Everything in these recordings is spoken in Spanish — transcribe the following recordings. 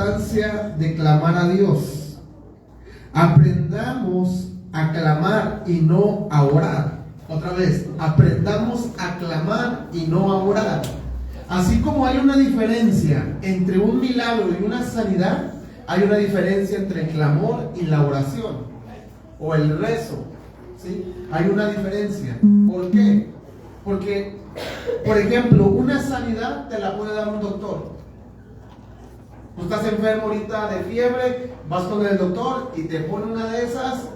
importancia de clamar a Dios. Aprendamos a clamar y no a orar. Otra vez, aprendamos a clamar y no a orar. Así como hay una diferencia entre un milagro y una sanidad, hay una diferencia entre el clamor y la oración o el rezo, ¿sí? Hay una diferencia. ¿Por qué? Porque, por ejemplo, una sanidad te la puede dar un doctor. Tú estás enfermo ahorita de fiebre, vas con el doctor y te pone una de esas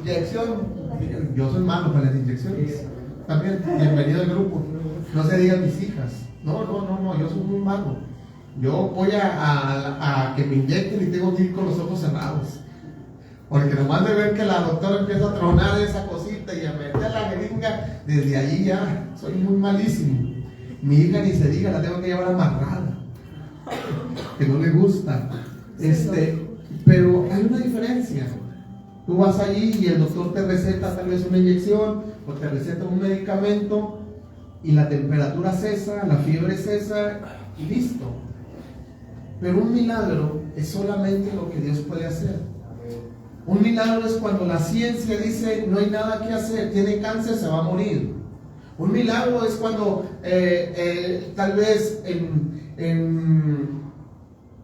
inyección. Yo soy malo para las inyecciones. También, bienvenido al grupo. No se digan mis hijas. No, yo soy muy malo. Yo voy a que me inyecten y tengo que ir con los ojos cerrados. Porque nomás de ver que la doctora empieza a tronar esa cosita y a meter la jeringa, desde allí ya soy muy malísimo. Mi hija ni se diga, la tengo que llevar amarrada. Que no le gusta. Pero hay una diferencia. Tú vas allí y el doctor te receta tal vez una inyección o te receta un medicamento y la temperatura cesa, la fiebre cesa y listo. Pero un milagro es solamente lo que Dios puede hacer. Un milagro es cuando la ciencia dice no hay nada que hacer, tiene cáncer, se va a morir. Un milagro es cuando tal vez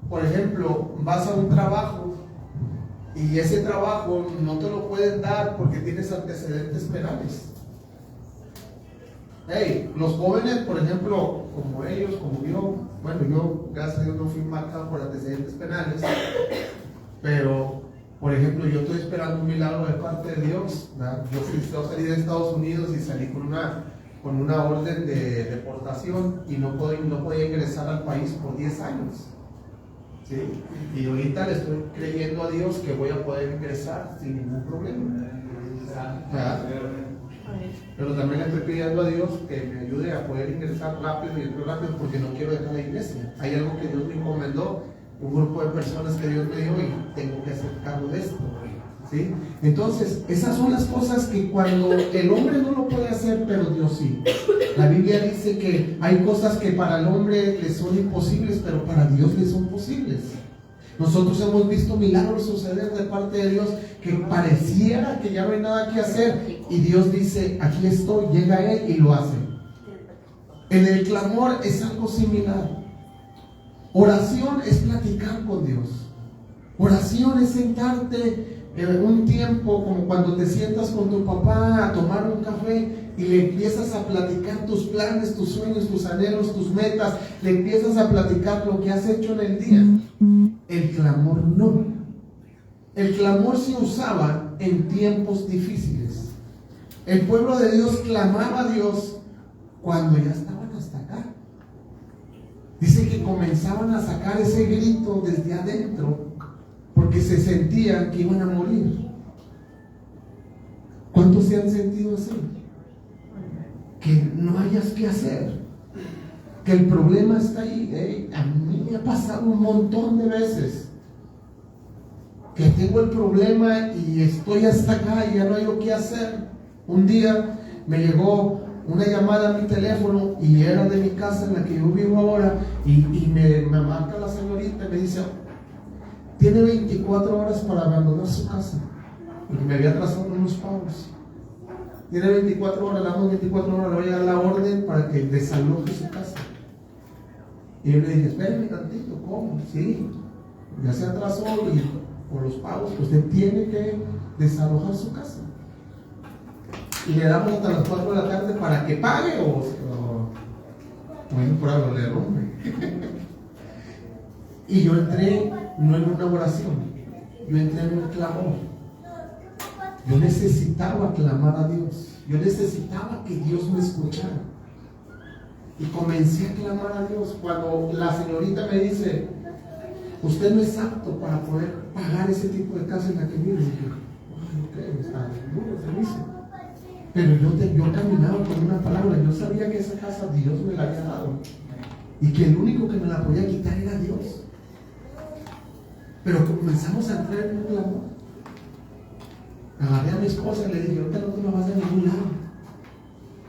por ejemplo, vas a un trabajo y ese trabajo no te lo pueden dar porque tienes antecedentes penales. Los jóvenes, por ejemplo, como ellos, como yo, bueno, yo gracias a Dios no fui marcado por antecedentes penales, pero por ejemplo, yo estoy esperando un milagro de parte de Dios, ¿verdad? Yo salí de Estados Unidos y salí con una orden de deportación y no podía ingresar al país por 10 años. ¿Sí? Y ahorita le estoy creyendo a Dios que voy a poder ingresar sin ningún problema. ¿Verdad? Pero también le estoy pidiendo a Dios que me ayude a poder ingresar rápido y entrar rápido porque no quiero dejar la iglesia. Hay algo que Dios me encomendó, un grupo de personas que Dios me dio y tengo que hacer cargo de esto. ¿Sí? Entonces, esas son las cosas que cuando el hombre no lo puede hacer, pero Dios sí. La Biblia dice que hay cosas que para el hombre le son imposibles, pero para Dios le son posibles. Nosotros hemos visto milagros suceder de parte de Dios que pareciera que ya no hay nada que hacer y Dios dice, aquí estoy, llega a Él y lo hace. En el clamor es algo similar. Oración es platicar con Dios. Oración es sentarte un tiempo como cuando te sientas con tu papá a tomar un café y le empiezas a platicar tus planes, tus sueños, tus anhelos, tus metas, le empiezas a platicar lo que has hecho en el día. El clamor no. El clamor se usaba en tiempos difíciles. El pueblo de Dios clamaba a Dios cuando ya estaban hasta acá. Dice que comenzaban a sacar ese grito desde adentro porque se sentían que iban a morir. ¿Cuántos se han sentido así? Que no hayas que hacer, que el problema está ahí. A mí me ha pasado un montón de veces que tengo el problema y estoy hasta acá y ya no hay lo que hacer. Un día me llegó una llamada a mi teléfono y era de mi casa en la que yo vivo ahora y me marca la señorita y me dice, tiene 24 horas para abandonar su casa porque me había atrasado unos pagos. Tiene 24 horas, le damos 24 horas, le voy a dar la orden para que desaloje su casa. Y yo le dije, espérame tantito, ¿cómo? Sí, ya se atrasó y por los pagos que usted tiene que desalojar su casa. Y le damos hasta las 4 de la tarde para que pague o bueno, por algo le rompe. Y yo entré no en una oración, yo entré en un clamor. Yo necesitaba clamar a Dios. Yo necesitaba que Dios me escuchara. Y comencé a clamar a Dios. Cuando la señorita me dice, usted no es apto para poder pagar ese tipo de casa en la que vive. Y dije, ok, está duro el servicio. Pero yo caminaba con una palabra. Yo sabía que esa casa Dios me la había dado. Y que el único que me la podía quitar era Dios. Pero comenzamos a entrar en un clamor. Agarré a mi esposa y le dije, ahorita no te me vas de ningún lado.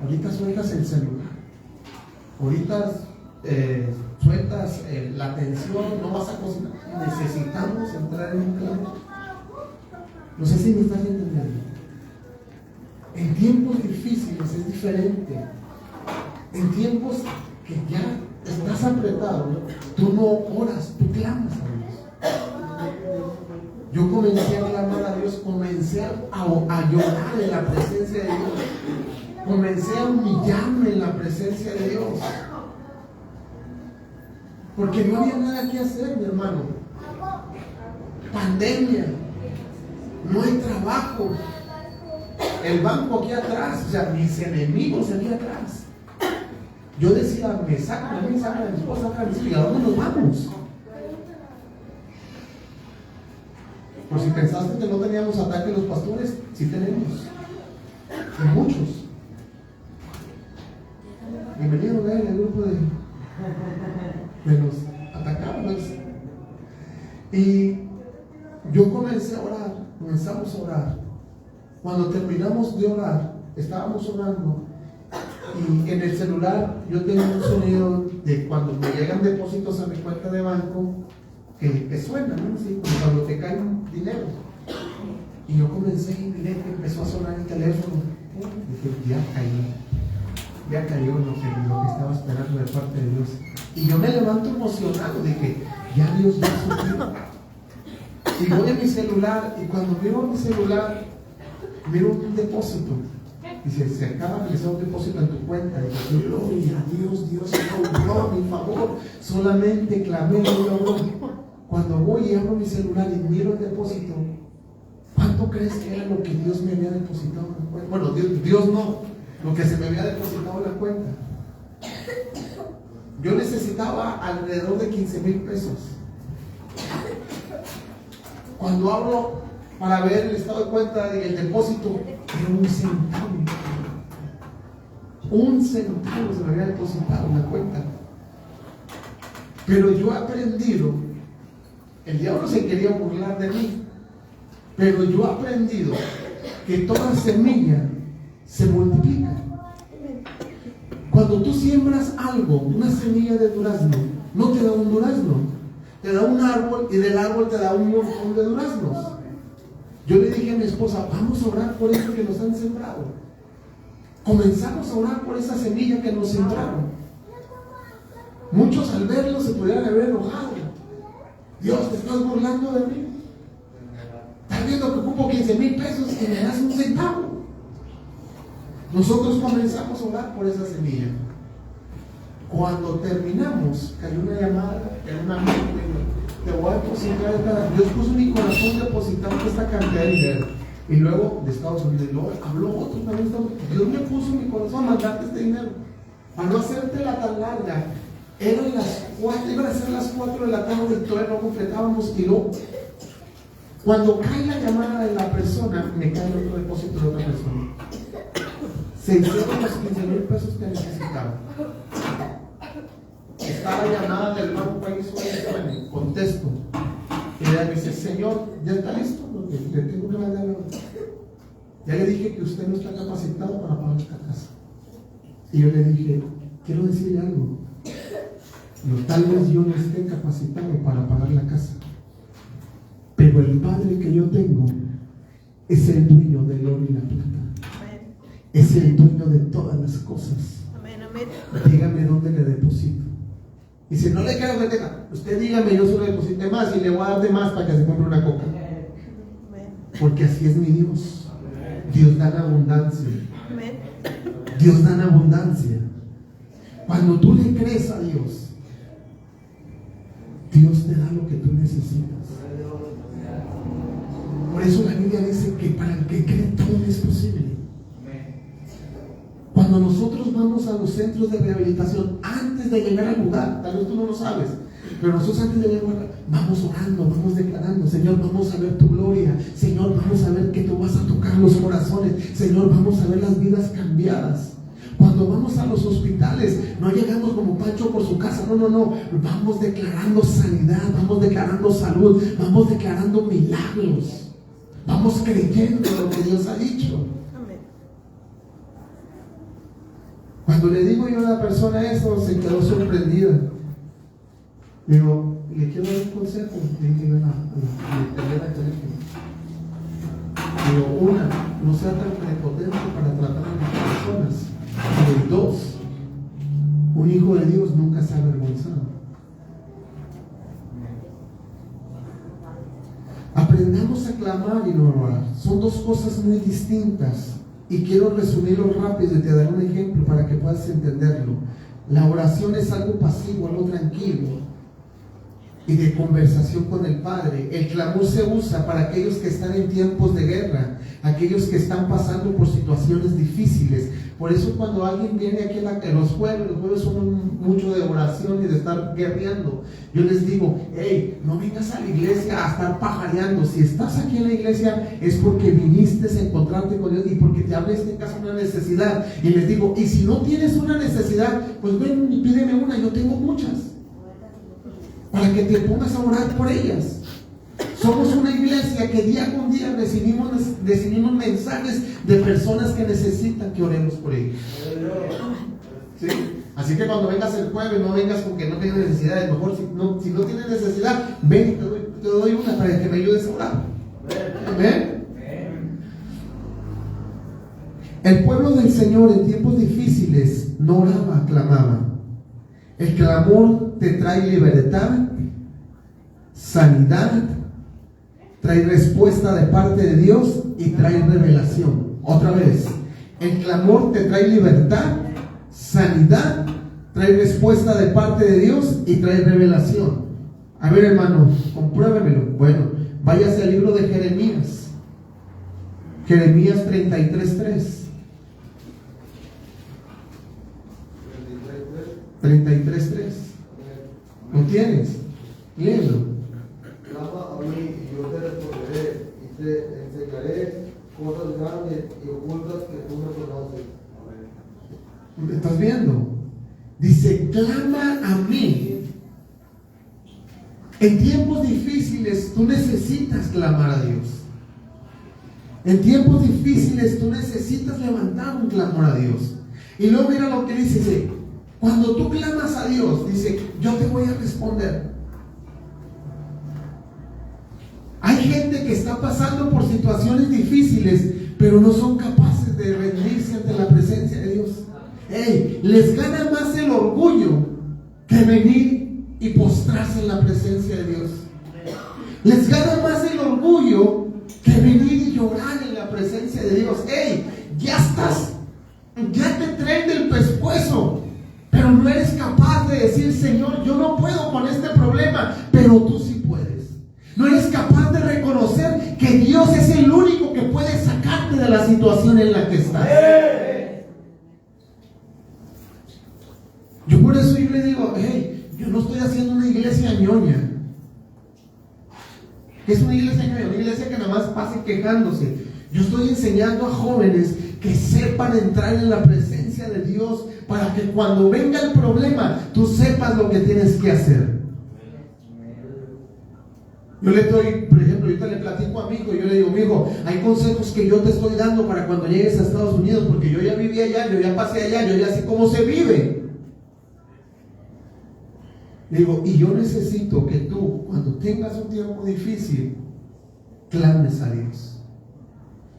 Ahorita sueltas el celular. Ahorita sueltas la tensión, no vas a cocinar. Necesitamos entrar en un clamor. No sé si me estás entendiendo. En tiempos difíciles es diferente. En tiempos que ya estás apretado, tú no oras, tú clamas a Dios. Yo comencé a clamar a Dios, comencé a llorar en la presencia de Dios, comencé a humillarme en la presencia de Dios, porque no había nada que hacer, mi hermano. Pandemia, no hay trabajo, el banco aquí atrás, o sea, mis enemigos aquí atrás. Yo decía, me sacan a mí, sacan a mi esposa, sacan a mis hijos, ¿y a dónde nos vamos? Por si pensaste que no teníamos ataque los pastores, sí tenemos. Y muchos. Bienvenido a el grupo de los atacados. Y yo comencé a orar, comenzamos a orar. Cuando terminamos de orar, estábamos orando. Y en el celular yo tengo un sonido de cuando me llegan depósitos a mi cuenta de banco que suena, ¿no? Así como cuando te cae un dinero. Y yo comencé y miré que empezó a sonar el teléfono. Dije, ya cayó lo que estaba esperando de parte de Dios. Y yo me levanto emocionado de que ya Dios ya suplió. Y voy a mi celular, y cuando miro mi celular, miro un depósito. Dice, se acaba de realizar un depósito en tu cuenta. Y dije, gloria a Dios, Dios me obró a mi favor. Solamente clamé y lo obró. Cuando voy y abro mi celular y miro el depósito, ¿cuánto crees que era lo que Dios me había depositado en la cuenta? Bueno, Dios no, lo que se me había depositado en la cuenta. Yo necesitaba alrededor de 15,000 pesos. Cuando abro para ver el estado de cuenta y el depósito, era un centavo. Un centavo se me había depositado en la cuenta. Pero yo he aprendido, el diablo se quería burlar de mí, pero yo he aprendido que toda semilla se multiplica. Cuando tú siembras algo, una semilla de durazno, no te da un durazno, te da un árbol, y del árbol te da un montón de duraznos. Yo le dije a mi esposa, vamos a orar por eso que nos han sembrado. Comenzamos a orar por esa semilla que nos sembraron. Muchos al verlo se pudieran haber enojado. Dios, te estás burlando de mí. Estás viendo que ocupo 15,000 pesos y me das un centavo. Nosotros comenzamos a orar por esa semilla. Cuando terminamos, cayó una llamada en una amiga y me dijo, te voy a depositar esta. Dios puso en mi corazón depositarte esta cantidad de dinero. Y luego de Estados Unidos, luego habló otro también. Dios me puso en mi corazón mandarte este dinero. Para no hacértela tan larga, eran las 4, iban a ser las 4 de la tarde y todavía no completábamos. Y luego, cuando cae la llamada de la persona, me cae el otro depósito de otra persona. Se hicieron los 15,000 pesos que necesitaba. Está la llamada del banco ahí, suena, contesto. Y ella me dice, Señor, ¿ya está listo? Porque le tengo que mandar la. Ya le dije que usted no está capacitado para pagar esta casa. Y yo le dije, quiero decirle algo. No, tal vez yo no esté capacitado para pagar la casa, pero el Padre que yo tengo es el dueño del oro y la plata. Amén. Es el dueño de todas las cosas. Amén, amén. Dígame dónde le deposito. Y si no le quiero que tenga, usted dígame, yo se lo deposité más y le voy a dar de más para que se compre una coca. Porque así es mi Dios. Dios da en abundancia. Dios da en abundancia. Cuando tú le crees a Dios, Dios te da lo que tú necesitas. Por eso la Biblia dice que para el que cree todo es posible. Cuando nosotros vamos a los centros de rehabilitación, antes de llegar al lugar, tal vez tú no lo sabes, pero nosotros antes de llegar al lugar, vamos orando, vamos declarando, Señor, vamos a ver tu gloria, Señor, vamos a ver que tú vas a tocar los corazones, Señor, vamos a ver las vidas cambiadas. Cuando vamos a los hospitales, no llegamos como Pancho por su casa, no, vamos declarando sanidad, vamos declarando salud, vamos declarando milagros, vamos creyendo lo que Dios ha dicho. Cuando le digo yo a una persona eso, se quedó sorprendida. Digo, le quiero dar un consejo. Digo, una, no sea tan prepotente para tratar a las personas. Y dos, un hijo de Dios nunca se ha avergonzado. Aprendamos a clamar y no orar. Son dos cosas muy distintas. Y quiero resumirlo rápido y te daré un ejemplo para que puedas entenderlo. La oración es algo pasivo, algo tranquilo y de conversación con el Padre. El clamor se usa para aquellos que están en tiempos de guerra, aquellos que están pasando por situaciones difíciles. Por eso cuando alguien viene aquí los jueves son mucho de oración y de estar guerreando. Yo les digo, hey, no vengas a la iglesia a estar pajareando. Si estás aquí en la iglesia es porque viniste a encontrarte con Dios y porque te habla en casa una necesidad. Y les digo, y si no tienes una necesidad, pues ven y pídeme una, yo tengo muchas, para que te pongas a orar por ellas. Somos una iglesia que día con día recibimos mensajes de personas que necesitan que oremos por ellos. ¿Sí? Así que cuando vengas el jueves, no vengas con que no tienes necesidades. Mejor si no tienes necesidad, ven y te doy una para que me ayudes a orar. ¿Amén? El pueblo del Señor en tiempos difíciles no oraba, clamaba. El clamor te trae libertad, sanidad, trae respuesta de parte de Dios y trae revelación. Otra vez, el clamor te trae libertad, sanidad, trae respuesta de parte de Dios y trae revelación. A ver, hermano, compruébemelo. Bueno, váyase al libro de Jeremías. Jeremías 33:3. 33:3. ¿Lo tienes? Léelo. Clama a mí y yo te responderé y te enseñaré cosas grandes y ocultas que tú no conoces. ¿Me estás viendo? Dice, clama a mí. En tiempos difíciles tú necesitas clamar a Dios. En tiempos difíciles tú necesitas levantar un clamor a Dios. Y luego mira lo que dice. Cuando tú clamas a Dios, dice, yo te voy a responder. Hay gente que está pasando por situaciones difíciles, pero no son capaces de rendirse ante la presencia de Dios. Hey, les gana más el orgullo que venir y postrarse en la presencia de Dios. Les gana más el orgullo que venir y llorar en la presencia de Dios. Hey, ya te traen del pescuezo, pero no eres capaz de decir, Señor, yo no puedo con este problema, pero tú sí puedes. No eres capaz de reconocer que Dios es el único que puede sacarte de la situación en la que estás. Yo por eso yo le digo, hey, yo no estoy haciendo una iglesia ñoña. ¿Qué es una iglesia ñoña? Una iglesia que nada más pase quejándose. Yo estoy enseñando a jóvenes que sepan entrar en la presencia de Dios para que cuando venga el problema tú sepas lo que tienes que hacer. Yo le doy, por ejemplo, ahorita le platico a mi hijo y yo le digo, mi hijo, hay consejos que yo te estoy dando para cuando llegues a Estados Unidos, porque yo ya viví allá, yo ya pasé allá, yo ya sé cómo se vive. Digo, y yo necesito que tú, cuando tengas un tiempo difícil, clames a Dios.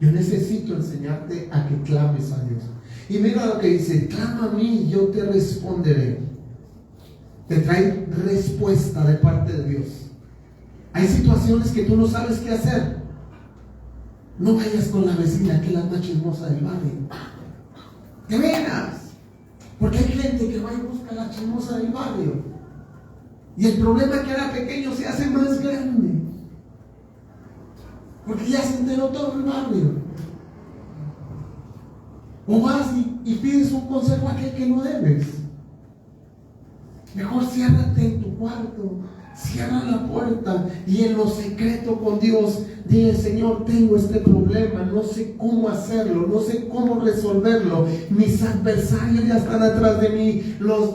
Yo necesito enseñarte a que clames a Dios. Y mira lo que dice, clama a mí y yo te responderé. Te trae respuesta de parte de Dios. Hay situaciones que tú no sabes qué hacer. No vayas con la vecina que es la más chismosa del barrio. De veras. Porque hay gente que va y busca la chismosa del barrio. Y el problema que era pequeño se hace más grande. Porque ya se enteró todo el barrio. O vas y pides un consejo a aquel que no debes. Mejor ciérrate en tu cuarto. Cierra la puerta y en lo secreto con Dios dile, Señor, tengo este problema, no sé cómo hacerlo, no sé cómo resolverlo, mis adversarios ya están atrás de mí, los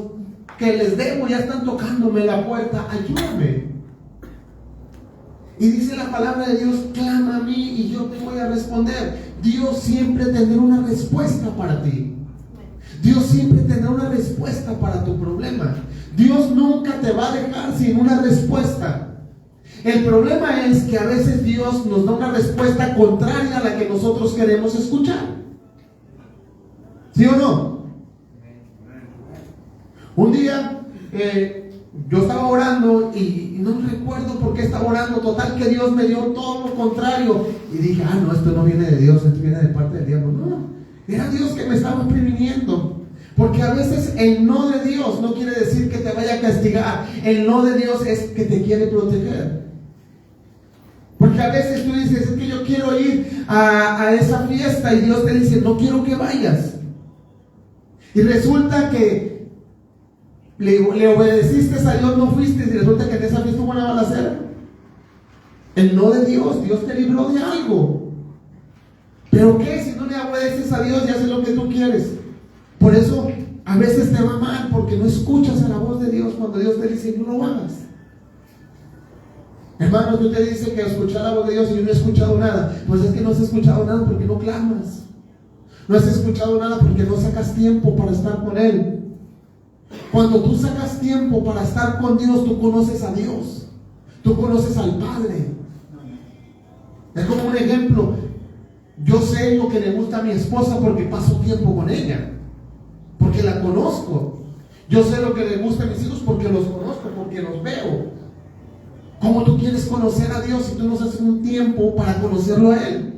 que les debo ya están tocándome la puerta, ayúdame. Y dice la palabra de Dios, clama a mí y yo te voy a responder. Dios siempre tendrá una respuesta para ti. Dios siempre tendrá una respuesta para tu problema. Dios nunca te va a dejar sin una respuesta. El problema es que a veces Dios nos da una respuesta contraria a la que nosotros queremos escuchar. ¿Sí o no? Un día yo estaba orando y no recuerdo por qué estaba orando. Total que Dios me dio todo lo contrario. Y dije, no, esto no viene de Dios, esto viene de parte del diablo. No, era Dios que me estaba previniendo. Porque a veces el no de Dios no quiere decir que te vaya a castigar. El no de Dios es que te quiere proteger. Porque a veces tú dices, es que yo quiero ir a esa fiesta, y Dios te dice, no quiero que vayas. Y resulta que le obedeciste a Dios, no fuiste, y resulta que en esa fiesta hubo una balacera. El no de Dios, Dios te libró de algo. ¿Pero qué? Si no le obedeces a Dios y haces lo que tú quieres. Por eso a veces te va mal, porque no escuchas a la voz de Dios cuando Dios te dice, no lo hagas. Hermano, tú te dices que escuchar la voz de Dios y yo no he escuchado nada. Pues es que no has escuchado nada porque no clamas. No has escuchado nada porque no sacas tiempo para estar con Él. Cuando tú sacas tiempo para estar con Dios, tú conoces a Dios. Tú conoces al Padre. Es como un ejemplo. Yo sé lo que le gusta a mi esposa porque paso tiempo con ella. Porque la conozco. Yo sé lo que le gusta a mis hijos porque los conozco, porque los veo. ¿Cómo tú quieres conocer a Dios si tú no haces un tiempo para conocerlo a Él?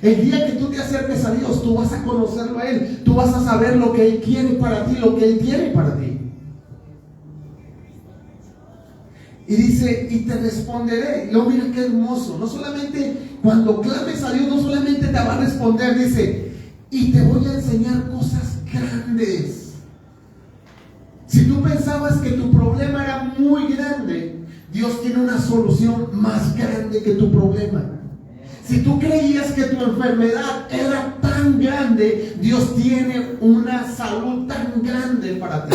El día que tú te acerques a Dios, tú vas a conocerlo a Él. Tú vas a saber lo que Él quiere para ti, lo que Él tiene para ti. Y dice, y te responderé. Y luego mira qué hermoso. No solamente cuando clames a Dios, no solamente te va a responder, dice, y te voy a enseñar cosas grandes. Si tú pensabas que tu problema era muy grande, Dios tiene una solución más grande que tu problema. Si tú creías que tu enfermedad era tan grande, Dios tiene una salud tan grande para ti.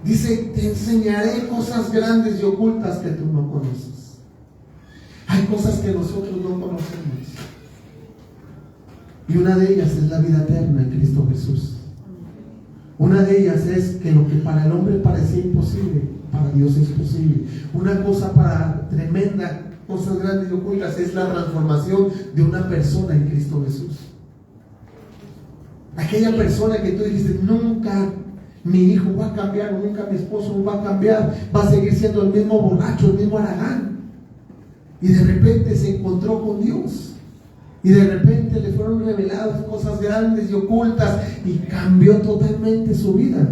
Dice, te enseñaré cosas grandes y ocultas que tú no conoces. Hay cosas que nosotros no conocemos. Y una de ellas es la vida eterna en Cristo Jesús. Una de ellas es que lo que para el hombre parecía imposible, para Dios es posible. Una cosa tremenda, cosas grandes y ocultas, es la transformación de una persona en Cristo Jesús. Aquella persona que tú dijiste, nunca mi hijo va a cambiar, nunca mi esposo va a cambiar, va a seguir siendo el mismo borracho, el mismo haragán. Y de repente se encontró con Dios. Y de repente le fueron reveladas cosas grandes y ocultas y cambió totalmente su vida.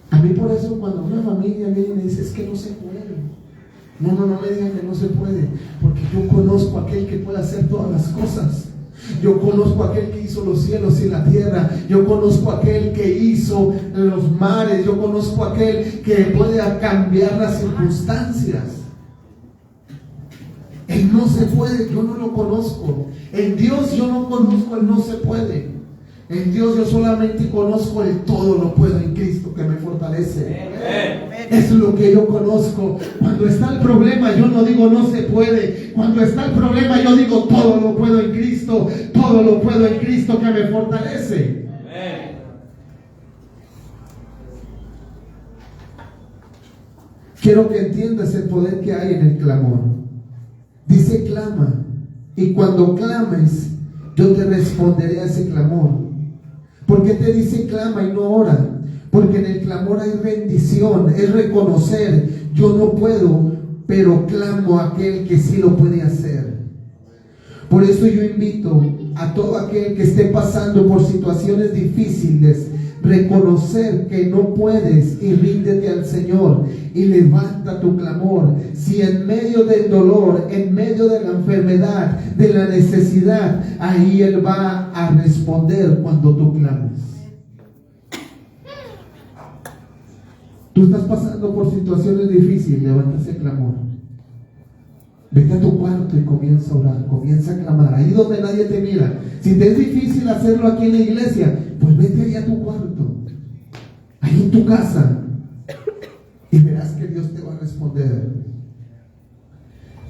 A mí por eso cuando una familia viene y me dice, es que no se puede. No me digan que no se puede, porque yo conozco a aquel que puede hacer todas las cosas. Yo conozco a aquel que hizo los cielos y la tierra. Yo conozco a aquel que hizo los mares. Yo conozco a aquel que puede cambiar las circunstancias. El no se puede, yo no lo conozco. En Dios yo no conozco el no se puede. En Dios yo solamente conozco el todo lo puedo en Cristo que me fortalece. Es lo que yo conozco. Cuando está el problema yo no digo no se puede. Cuando está el problema yo digo todo lo puedo en Cristo. Todo lo puedo en Cristo que me fortalece. Quiero que entiendas el poder que hay en el clamor. Dice clama, y cuando clames, yo te responderé a ese clamor. ¿Por qué te dice clama y no ora? Porque en el clamor hay rendición, es reconocer, yo no puedo, pero clamo a aquel que sí lo puede hacer. Por eso yo invito a todo aquel que esté pasando por situaciones difíciles, reconocer que no puedes y ríndete al Señor y levanta tu clamor. Si en medio del dolor, en medio de la enfermedad, de la necesidad, ahí Él va a responder cuando tú clames. Tú estás pasando por situaciones difíciles, levanta ese clamor. Vete a tu cuarto y comienza a orar, comienza a clamar, ahí donde nadie te mira. Si te es difícil hacerlo aquí en la iglesia, pues vete ahí a tu cuarto, ahí en tu casa, y verás que Dios te va a responder.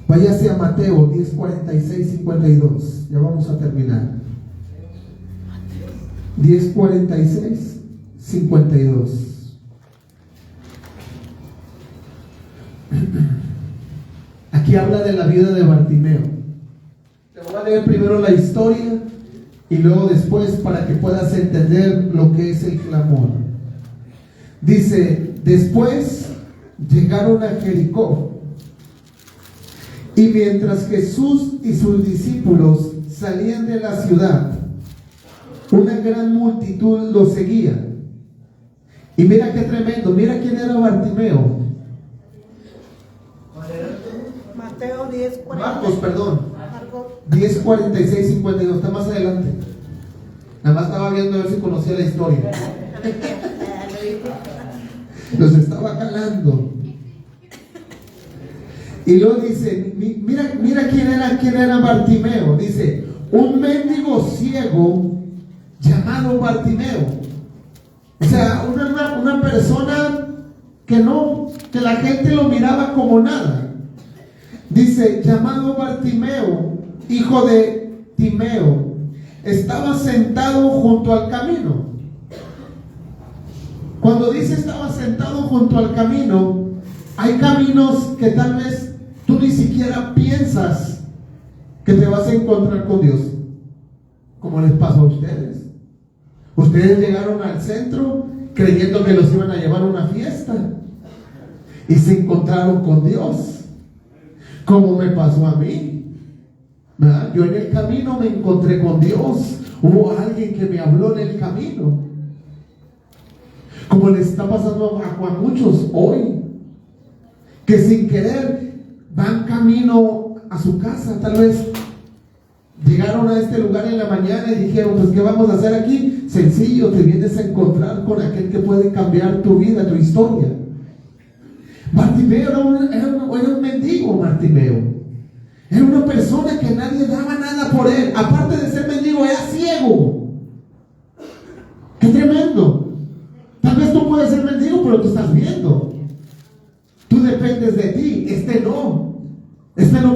Váyase a Mateo 10:46-52, ya vamos a terminar. 10:46, 52. Aquí habla de la vida de Bartimeo. Te voy a leer primero la historia y luego después para que puedas entender lo que es el clamor. Dice: después llegaron a Jericó, y mientras Jesús y sus discípulos salían de la ciudad, una gran multitud los seguía. Y mira qué tremendo, mira quién era Bartimeo. Mateo 10:40. Marcos, perdón. Marcos. 10:46, 52, está más adelante. Nada más estaba viendo a ver si conocía la historia. Los estaba calando. Y luego dice, mira quién era Bartimeo. Dice: un mendigo ciego llamado Bartimeo. O sea, una persona que la gente lo miraba como nada. Dice: llamado Bartimeo, hijo de Timeo, estaba sentado junto al camino. Cuando dice estaba sentado junto al camino, hay caminos que tal vez tú ni siquiera piensas que te vas a encontrar con Dios, como les pasó a ustedes. Ustedes llegaron al centro creyendo que los iban a llevar a una fiesta y se encontraron con Dios, como me pasó a mí, ¿verdad? Yo en el camino me encontré con Dios. Hubo alguien que me habló en el camino, como les está pasando a muchos hoy, que sin querer van camino a su casa. Tal vez llegaron a este lugar en la mañana y dijeron: pues ¿qué vamos a hacer aquí? Sencillo, te vienes a encontrar con aquel que puede cambiar tu vida, tu historia. Bartimeo era un mendigo. Bartimeo era una persona que nadie daba nada por él. Aparte de ser mendigo, era ciego. ¡Qué tremendo! Tal vez tú puedes ser mendigo, pero tú estás viendo. Tú dependes de ti. Este no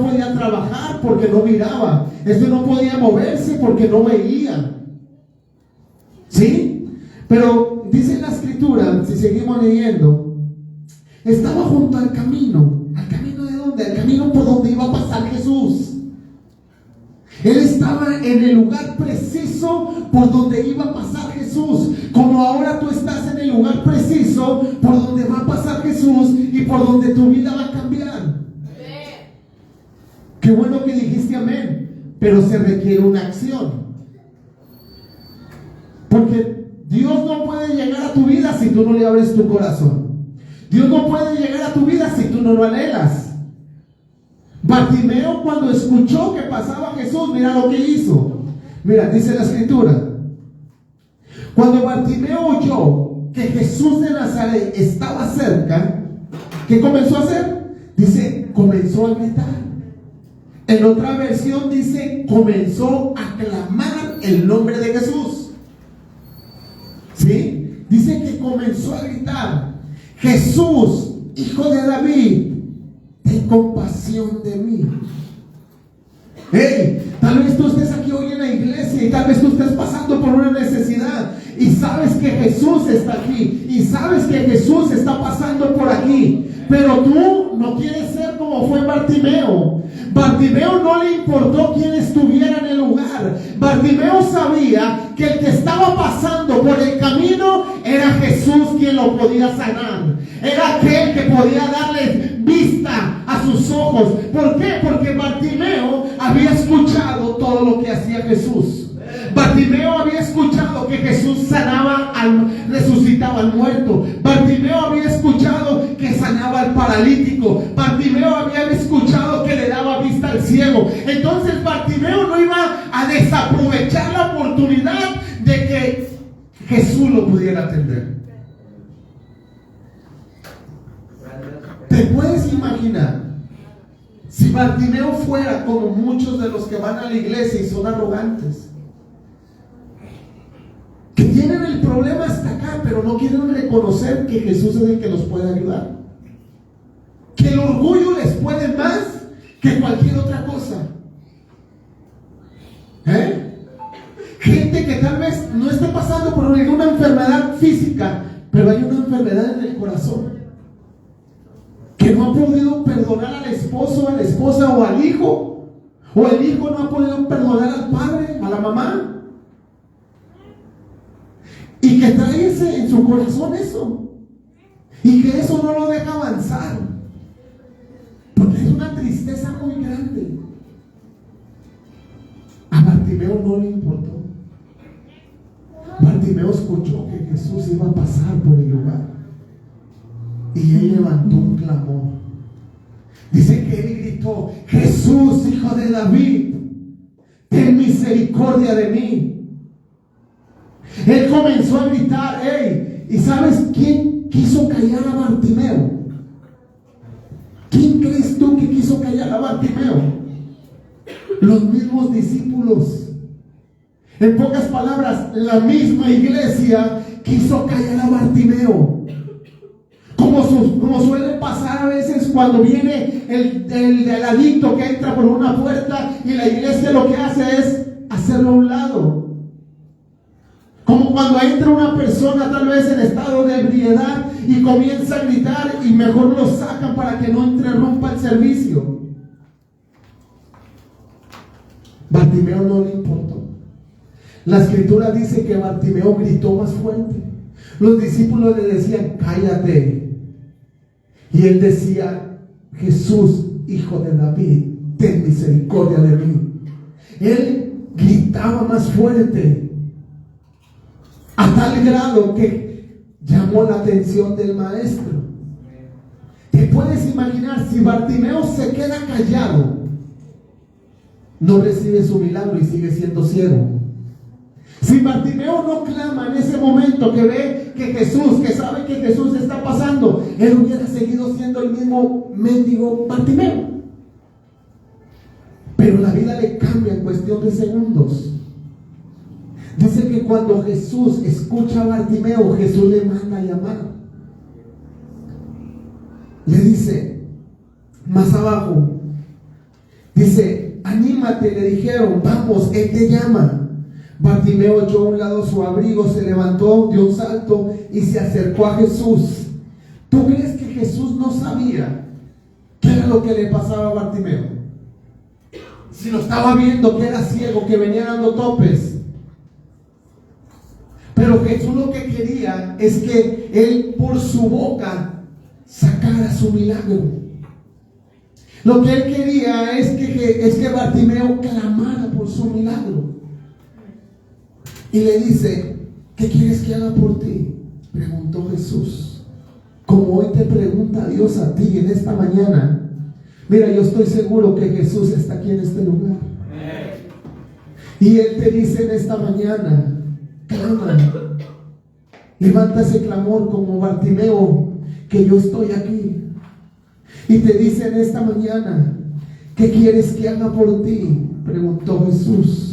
podía trabajar porque no miraba. Este no podía moverse porque no veía. ¿Sí? Pero dice la escritura, si seguimos leyendo, estaba junto al camino. ¿Al camino de dónde? Al camino por donde iba a pasar Jesús. Él estaba en el lugar preciso por donde iba a pasar Jesús. Como ahora tú estás en el lugar preciso por donde va a pasar Jesús y por donde tu vida va a cambiar. Qué bueno que dijiste amén. Pero se requiere una acción. Porque Dios no puede llegar a tu vida si tú no le abres tu corazón. Dios no puede llegar a tu vida si tú no lo anhelas. Bartimeo, cuando escuchó que pasaba Jesús, mira lo que hizo. Mira, dice la escritura: cuando Bartimeo oyó que Jesús de Nazaret estaba cerca, ¿qué comenzó a hacer? Dice, comenzó a gritar. En otra versión dice, comenzó a clamar el nombre de Jesús. ¿Sí? Dice que comenzó a gritar: Jesús, hijo de David, ten compasión de mí. Hey, tal vez tú estés aquí hoy en la iglesia y tal vez tú estés pasando por una necesidad y sabes que Jesús está aquí y sabes que Jesús está pasando por aquí, pero tú no quieres ser como fue Bartimeo. Bartimeo no le importó quién estuviera en el lugar. Bartimeo sabía que el que estaba pasando por el camino era Jesús quien lo podía sanar. Era aquel que podía darle vista a sus ojos. ¿Por qué? Porque Bartimeo había escuchado todo lo que hacía Jesús. Bartimeo había escuchado que Jesús resucitaba al muerto. Bartimeo había escuchado que sanaba al paralítico. Bartimeo había escuchado que le daba vista al ciego. Entonces Bartimeo no iba a desaprovechar la oportunidad de que Jesús lo pudiera atender. ¿Te puedes imaginar si Bartimeo fuera como muchos de los que van a la iglesia y son arrogantes? Que tienen el problema hasta acá, pero no quieren reconocer que Jesús es el que los puede ayudar. Que el orgullo les puede más que cualquier otra cosa. Gente que tal tal vez no esté pasando por ninguna enfermedad física, pero hay una enfermedad en el corazón, que no ha podido perdonar al esposo, a la esposa o al hijo, o el hijo no ha podido perdonar al padre, a la mamá, y que trae en su corazón eso, y que eso no lo deja avanzar, porque es una tristeza muy grande. A Bartimeo no le importó. Bartimeo escuchó que Jesús iba a pasar por el lugar y él levantó un clamor. Dice que él gritó: Jesús, hijo de David, ten misericordia de mí. Él comenzó a gritar, ¿y sabes quién quiso callar a Bartimeo? ¿Quién crees tú que quiso callar a Bartimeo? Los mismos discípulos. En pocas palabras, la misma iglesia quiso callar a Bartimeo. Como suele pasar a veces cuando viene el adicto que entra por una puerta y la iglesia lo que hace es hacerlo a un lado. Como cuando entra una persona tal vez en estado de ebriedad y comienza a gritar y mejor lo sacan para que no interrumpa el servicio. Bartimeo no le importó. La escritura dice que Bartimeo gritó más fuerte. Los discípulos le decían: cállate. Y él decía: Jesús, hijo de David, ten misericordia de mí. Él gritaba más fuerte, a tal grado que llamó la atención del maestro. ¿Te puedes imaginar? Si Bartimeo se queda callado, no recibe su milagro y sigue siendo ciego. Si Bartimeo no clama en ese momento, que ve que Jesús, que sabe que Jesús está pasando, él hubiera seguido siendo el mismo mendigo Bartimeo. Pero la vida le cambia en cuestión de segundos. Dice que cuando Jesús escucha a Bartimeo, Jesús le manda a llamar. Le dice más abajo, dice: anímate, le dijeron, vamos, él te llama. Bartimeo echó a un lado su abrigo, se levantó, dio un salto y se acercó a Jesús. ¿Tú crees que Jesús no sabía qué era lo que le pasaba a Bartimeo? Si lo estaba viendo, que era ciego, que venía dando topes. Pero Jesús lo que quería es que él por su boca sacara su milagro. Lo que él quería es que Bartimeo clamara por su milagro. Y le dice: ¿qué quieres que haga por ti? Preguntó Jesús. Como hoy te pregunta Dios a ti en esta mañana. Mira, yo estoy seguro que Jesús está aquí en este lugar. Y Él te dice en esta mañana: clama, levanta ese clamor como Bartimeo, que yo estoy aquí. Y te dice en esta mañana: ¿qué quieres que haga por ti? Preguntó Jesús.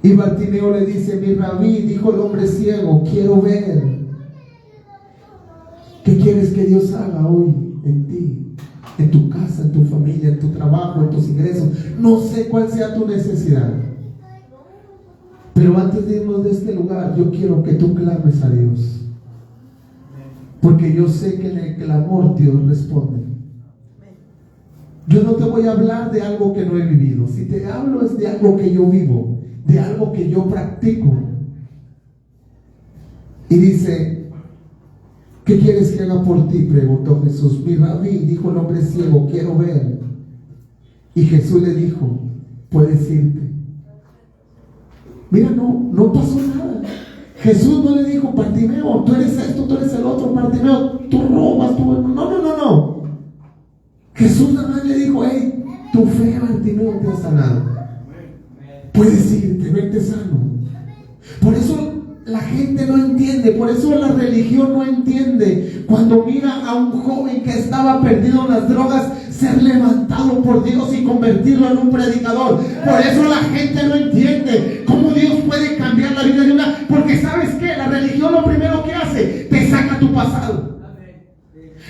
Y Bartimeo le dice: mi rabí, dijo el hombre ciego, quiero ver. ¿Qué quieres que Dios haga hoy en ti, en tu casa, en tu familia, en tu trabajo, en tus ingresos? No sé cuál sea tu necesidad, pero antes de irnos de este lugar, yo quiero que tú clames a Dios, porque yo sé que en el clamor Dios responde. Yo no te voy a hablar de algo que no he vivido. Si te hablo es de algo que yo vivo, de algo que yo practico. Y dice: ¿qué quieres que haga por ti? Preguntó Jesús. Mi rabí, dijo el hombre ciego, quiero ver. Y Jesús le dijo: puedes irte. Mira, no pasó nada. Jesús no le dijo: Bartimeo, tú eres esto, tú eres el otro. Bartimeo, tú robas, tú... No. Jesús nada más le dijo: hey, tu fe, Bartimeo, te ha sanado. Puedes irte, vete sano. Por eso la gente no entiende, por eso la religión no entiende. Cuando mira a un joven que estaba perdido en las drogas ser levantado por Dios y convertirlo en un predicador. Por eso la gente no entiende cómo Dios puede cambiar la vida de una. Porque ¿sabes qué? La religión lo primero que hace, te saca tu pasado.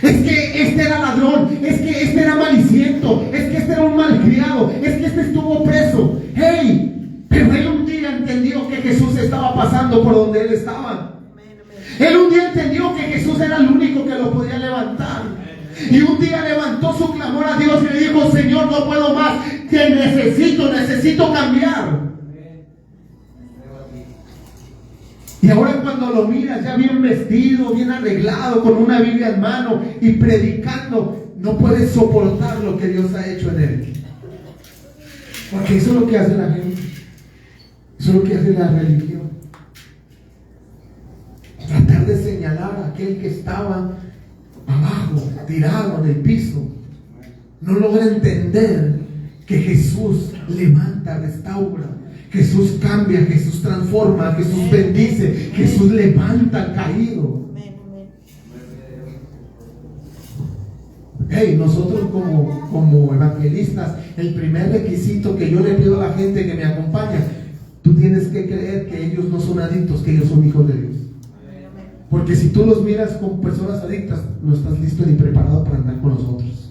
Es que este era ladrón, es que este era maliciento, es que este era un malcriado, es que este estuvo preso. ¡Hey! Pero él un día entendió que Jesús estaba pasando por donde él estaba. Él un día entendió que Jesús era el único que lo podía levantar. Y un día levantó su clamor a Dios y le dijo: Señor, no puedo más, te necesito cambiar. Y ahora cuando lo miras ya bien vestido, bien arreglado, con una Biblia en mano y predicando, no puedes soportar lo que Dios ha hecho en él. Porque eso es lo que hace la gente. Eso es lo que hace la religión. Tratar de señalar a aquel que estaba abajo, tirado en el piso. No logra entender que Jesús levanta, restaura. Jesús cambia, Jesús transforma, Jesús bendice, Jesús levanta al caído. Hey, nosotros como evangelistas, el primer requisito que yo le pido a la gente que me acompaña: tú tienes que creer que ellos no son adictos, que ellos son hijos de Dios. Porque si tú los miras como personas adictas, no estás listo ni preparado para andar con nosotros.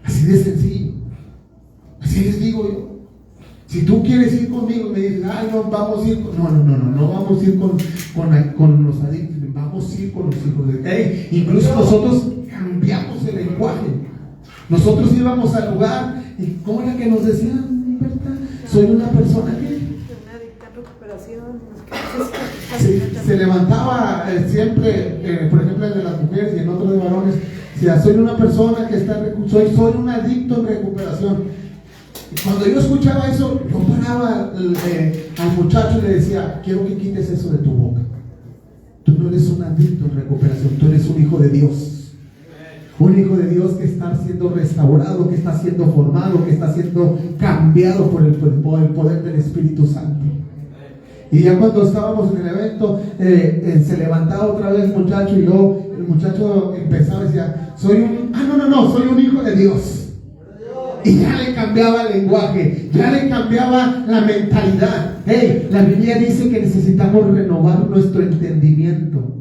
Así de sencillo. Así les digo yo. Si tú quieres ir conmigo y me dices: ay, no, vamos a ir con... No vamos a ir con los adictos, vamos a ir con los hijos de Dios. Hey, incluso nosotros cambiamos el lenguaje. Nosotros íbamos al lugar y ¿cómo era que nos decían, Berta? Soy una persona que... se levantaba siempre, por ejemplo, el de las mujeres y en otros de varones, decía: soy una persona que está, soy un adicto en recuperación. Cuando yo escuchaba eso, yo paraba al muchacho y le decía: quiero que quites eso de tu boca. Tú no eres un adicto en recuperación, tú eres un hijo de Dios. Un hijo de Dios que está siendo restaurado, que está siendo formado, que está siendo cambiado por el poder del Espíritu Santo. Y ya cuando estábamos en el evento, se levantaba otra vez el muchacho, y luego el muchacho empezaba y decía: soy un hijo de Dios. Y ya le cambiaba el lenguaje, ya le cambiaba la mentalidad. Hey, la Biblia dice que necesitamos renovar nuestro entendimiento.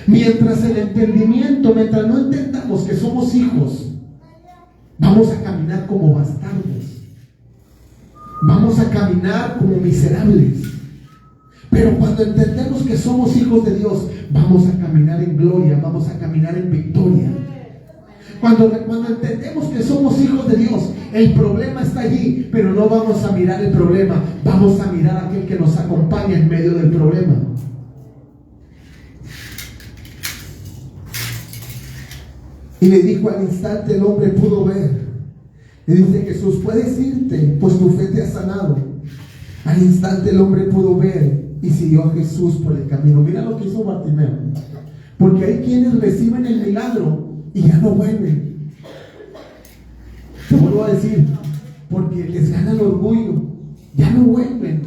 Mientras no entendamos que somos hijos, vamos a caminar como bastardos. Vamos a caminar como miserables. Pero cuando entendemos que somos hijos de Dios, vamos a caminar en gloria, vamos a caminar en victoria. Cuando entendemos que somos hijos de Dios, el problema está allí, pero no vamos a mirar el problema, vamos a mirar a aquel que nos acompaña en medio del problema. Y le dijo: al instante el hombre pudo ver. Y dice Jesús: puedes irte, pues tu fe te ha sanado. Al instante el hombre pudo ver y siguió a Jesús por el camino. Mira lo que hizo Bartimeo. Porque hay quienes reciben el milagro y ya no vuelven. Te vuelvo a decir, porque les gana el orgullo, ya no vuelven.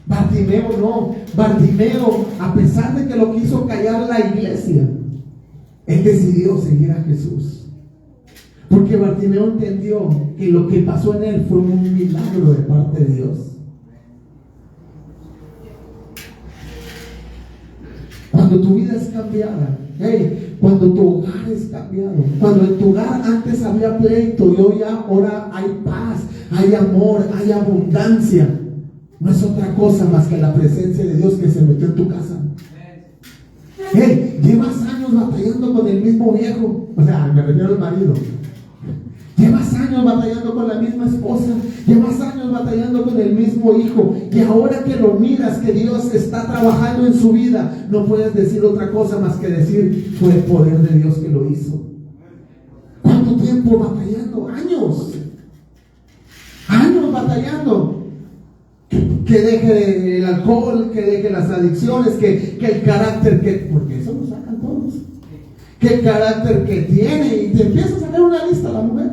Bartimeo no. Bartimeo, a pesar de que lo quiso callar la iglesia, él decidió seguir a Jesús. Porque Bartimeo entendió que lo que pasó en él fue un milagro de parte de Dios. Cuando tu vida es cambiada, hey, cuando tu hogar es cambiado, cuando en tu hogar antes había pleito y hoy ahora hay paz, hay amor, hay abundancia, no es otra cosa más que la presencia de Dios que se metió en tu casa. Hey, llevas años batallando con el mismo viejo, o sea, me refiero al marido. Llevas años batallando con la misma esposa, llevas años batallando con el mismo hijo, y ahora que lo miras que Dios está trabajando en su vida, no puedes decir otra cosa más que decir: fue el poder de Dios que lo hizo. ¿Cuánto tiempo batallando? Años batallando. Que deje el alcohol, que deje las adicciones, que el carácter porque eso lo sacan todos. Que el carácter que tiene, y te empieza a sacar una lista la mujer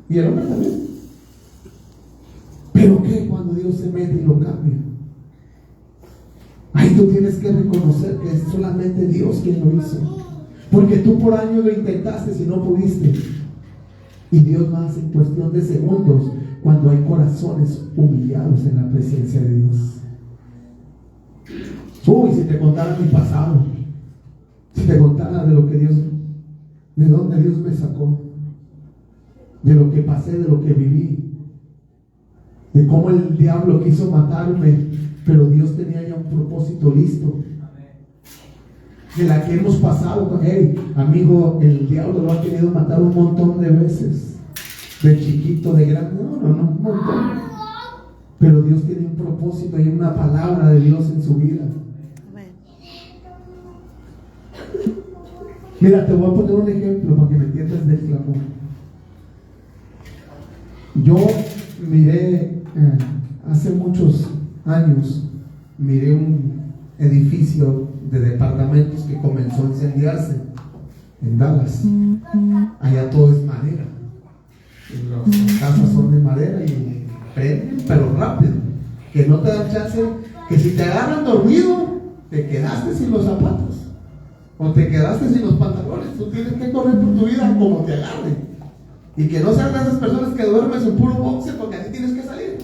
y el hombre también. Pero que cuando Dios se mete y lo cambia, ahí tú tienes que reconocer que es solamente Dios quien lo hizo, porque tú por años lo intentaste y no pudiste, y Dios lo hace en cuestión de segundos cuando hay corazones humillados en la presencia de Dios. Uy, si te contara mi pasado, si te contara de lo que Dios, de dónde Dios me sacó, de lo que pasé, de lo que viví, de cómo el diablo quiso matarme pero Dios tenía ya un propósito listo. De la que hemos pasado. Hey, amigo, el diablo lo ha querido matar un montón de veces, de chiquito, de grande, no, un montón. Pero Dios tiene un propósito y una palabra de Dios en su vida. Mira, te voy a poner un ejemplo para que me entiendas del clamor. Yo miré, hace muchos años, miré un edificio de departamentos que comenzó a incendiarse en Dallas. Allá todo es madera. Las casas son de madera y prenden, pero rápido. Que no te dan chance, que si te agarran dormido, te quedaste sin los zapatos o te quedaste sin los pantalones. Tú tienes que correr por tu vida como te agarren. Y que no sean de esas personas que duermes en puro boxe porque así tienes que salir.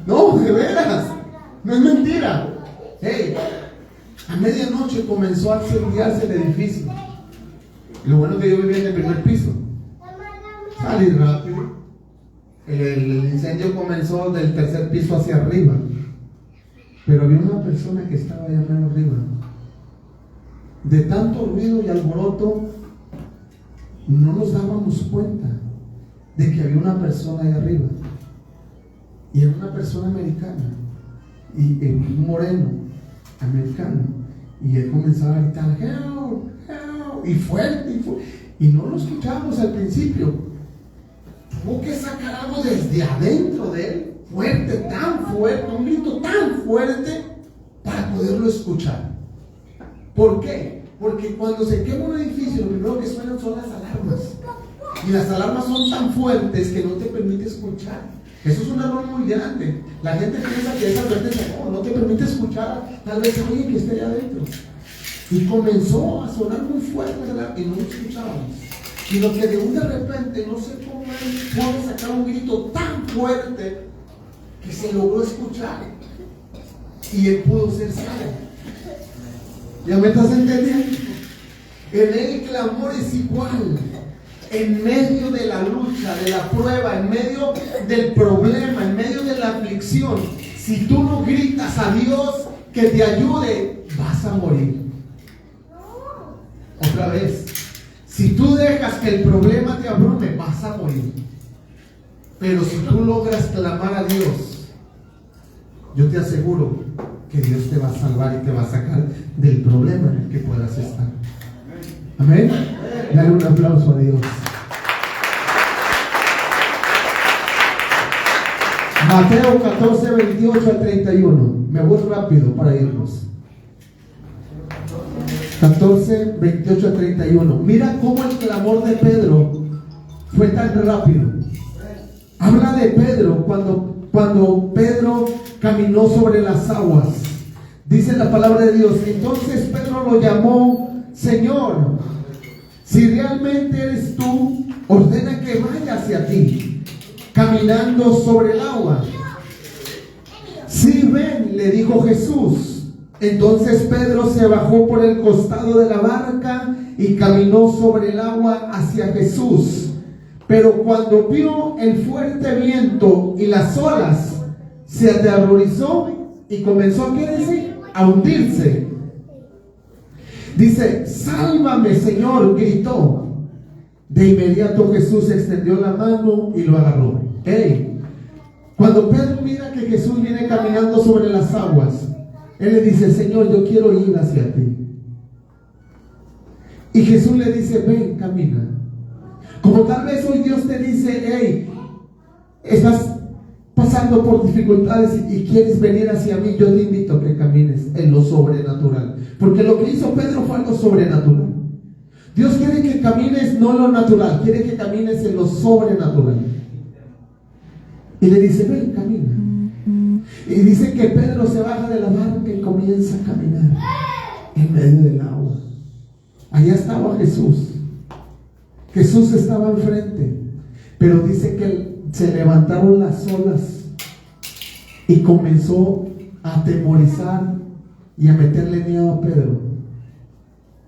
No, de veras. No es mentira. Hey, a medianoche comenzó a incendiarse el edificio. Lo bueno que yo vivía en el primer piso. Salí rápido. El incendio comenzó del tercer piso hacia arriba. Pero había una persona que estaba allá menos arriba. De tanto ruido y alboroto, no nos dábamos cuenta de que había una persona allá arriba. Y era una persona americana. Y un moreno americano. Y él comenzaba a gritar, help, help, y fuerte, y no lo escuchábamos al principio. Tuvo que sacar algo desde adentro de él, fuerte, tan fuerte, un grito tan fuerte, para poderlo escuchar. ¿Por qué? Porque cuando se quema un edificio, lo primero que suenan son las alarmas. Y las alarmas son tan fuertes que no te permite escuchar. Eso es un error muy grande. La gente piensa que esa advertencia no te permite escuchar tal vez a alguien que esté allá adentro. Y comenzó a sonar muy fuerte y no lo escuchábamos. Sino que de repente, no sé cómo él pudo sacar un grito tan fuerte que se logró escuchar. Y él pudo ser salvo. ¿Ya me estás entendiendo? En el clamor es igual. En medio de la lucha, de la prueba, en medio del problema, en medio de la aflicción, si tú no gritas a Dios que te ayude, vas a morir. Otra vez, si tú dejas que el problema te abrume, vas a morir. Pero si tú logras clamar a Dios, yo te aseguro que Dios te va a salvar y te va a sacar del problema en el que puedas estar. Amén. Dale un aplauso a Dios. Mateo 14, 28 al 31. Me voy rápido para irnos. 14, 28 al 31. Mira cómo el clamor de Pedro fue tan rápido. Habla de Pedro cuando Pedro caminó sobre las aguas. Dice la palabra de Dios. Entonces Pedro lo llamó: Señor, si realmente eres tú, ordena que vaya hacia ti, caminando sobre el agua. Sí, ven, le dijo Jesús. Entonces Pedro se bajó por el costado de la barca y caminó sobre el agua hacia Jesús. Pero cuando vio el fuerte viento y las olas, se aterrorizó y comenzó a, ¿qué decir?, a hundirse. Dice: sálvame, Señor, gritó. De inmediato Jesús extendió la mano y lo agarró. Hey, cuando Pedro mira que Jesús viene caminando sobre las aguas, él le dice: Señor, yo quiero ir hacia ti. Y Jesús le dice: ven, camina. Como tal vez hoy Dios te dice: hey, estás pasando por dificultades y quieres venir hacia mí, yo te invito a que camines en lo sobrenatural. Porque lo que hizo Pedro fue algo sobrenatural. Dios quiere que camines no en lo natural, quiere que camines en lo sobrenatural. Y le dice: ven, camina. Y dice que Pedro se baja de la barca y comienza a caminar en medio del agua. Allá estaba Jesús. Jesús estaba enfrente. Pero dice que se levantaron las olas y comenzó a atemorizar y a meterle miedo a Pedro.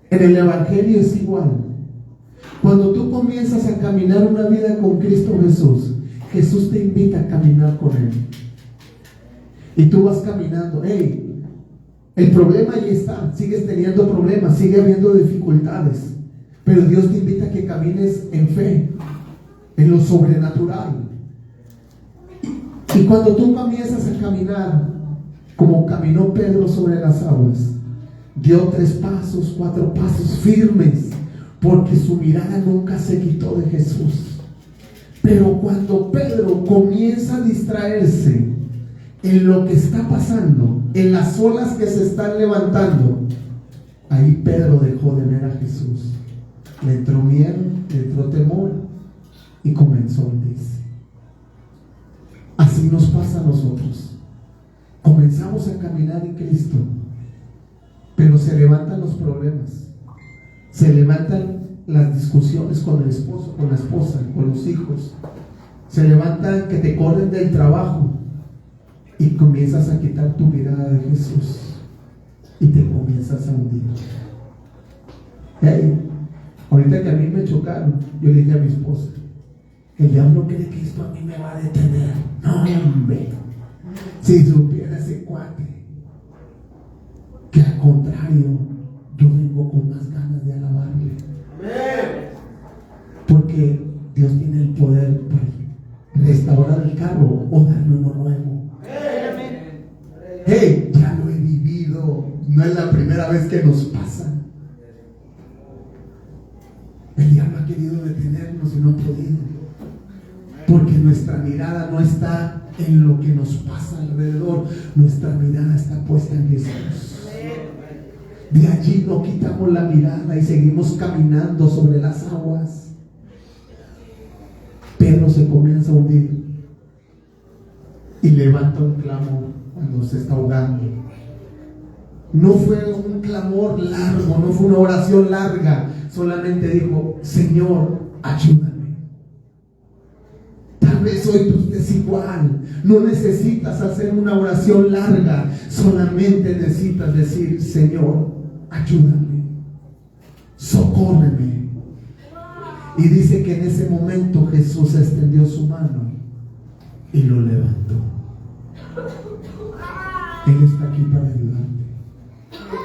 En el Evangelio es igual. Cuando tú comienzas a caminar una vida con Cristo Jesús, Jesús te invita a caminar con Él. Y tú vas caminando, hey, el problema ahí está, sigues teniendo problemas, sigue habiendo dificultades, pero Dios te invita a que camines en fe, en lo sobrenatural. Y cuando tú comienzas a caminar como caminó Pedro sobre las aguas, dio 3 pasos, 4 pasos firmes, porque su mirada nunca se quitó de Jesús. Pero cuando Pedro comienza a distraerse en lo que está pasando, en las olas que se están levantando, ahí Pedro dejó de ver a Jesús. Le entró miedo, le entró temor y comenzó a hundirse. Así nos pasa a nosotros. Comenzamos a caminar en Cristo, pero se levantan los problemas, se levantan las discusiones con el esposo, con la esposa, con los hijos, se levantan que te corren del trabajo y comienzas a quitar tu mirada de Jesús y te comienzas a hundir. Hey, ahorita que a mí me chocaron, yo le dije a mi esposa, el diablo cree que esto a mí me va a detener. No, hombre, si supiera ese cuate que al contrario, yo vengo con más ganas de alabarle. Porque Dios tiene el poder para restaurar el carro o darle uno nuevo. Hey, ya lo he vivido, no es la primera vez que nos pasa. El diablo ha querido detenernos y no ha podido, porque nuestra mirada no está en lo que nos pasa alrededor, nuestra mirada está puesta en Jesús. De allí no quitamos la mirada y seguimos caminando sobre las aguas. Pedro se comienza a hundir y levanta un clamor cuando se está ahogando. No fue un clamor largo, no fue una oración larga, solamente dijo: Señor, ayúdame. Tal vez hoy tú estés igual, no necesitas hacer una oración larga, solamente necesitas decir: Señor, ayúdame, socórreme. Y dice que en ese momento Jesús extendió su mano y lo levantó. Él está aquí para ayudarte.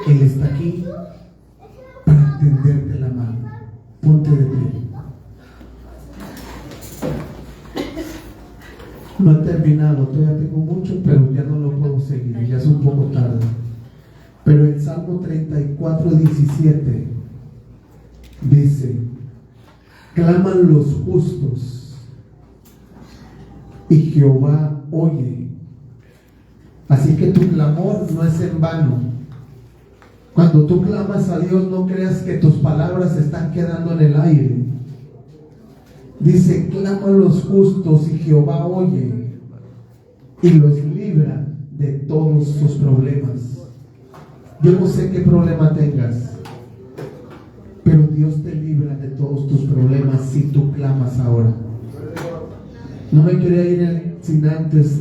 Él está aquí para tenderte la mano. Ponte de pie. No he terminado, todavía tengo mucho, pero ya no lo puedo seguir, ya es un poco tarde. Pero el Salmo 34:17 dice: claman los justos y Jehová oye. Así que tu clamor no es en vano. Cuando tú clamas a Dios, no creas que tus palabras están quedando en el aire. Dice: claman los justos y Jehová oye y los libra de todos sus problemas. Yo no sé qué problema tengas, pero Dios te libra de todos tus problemas si tú clamas ahora. No me quería ir sin antes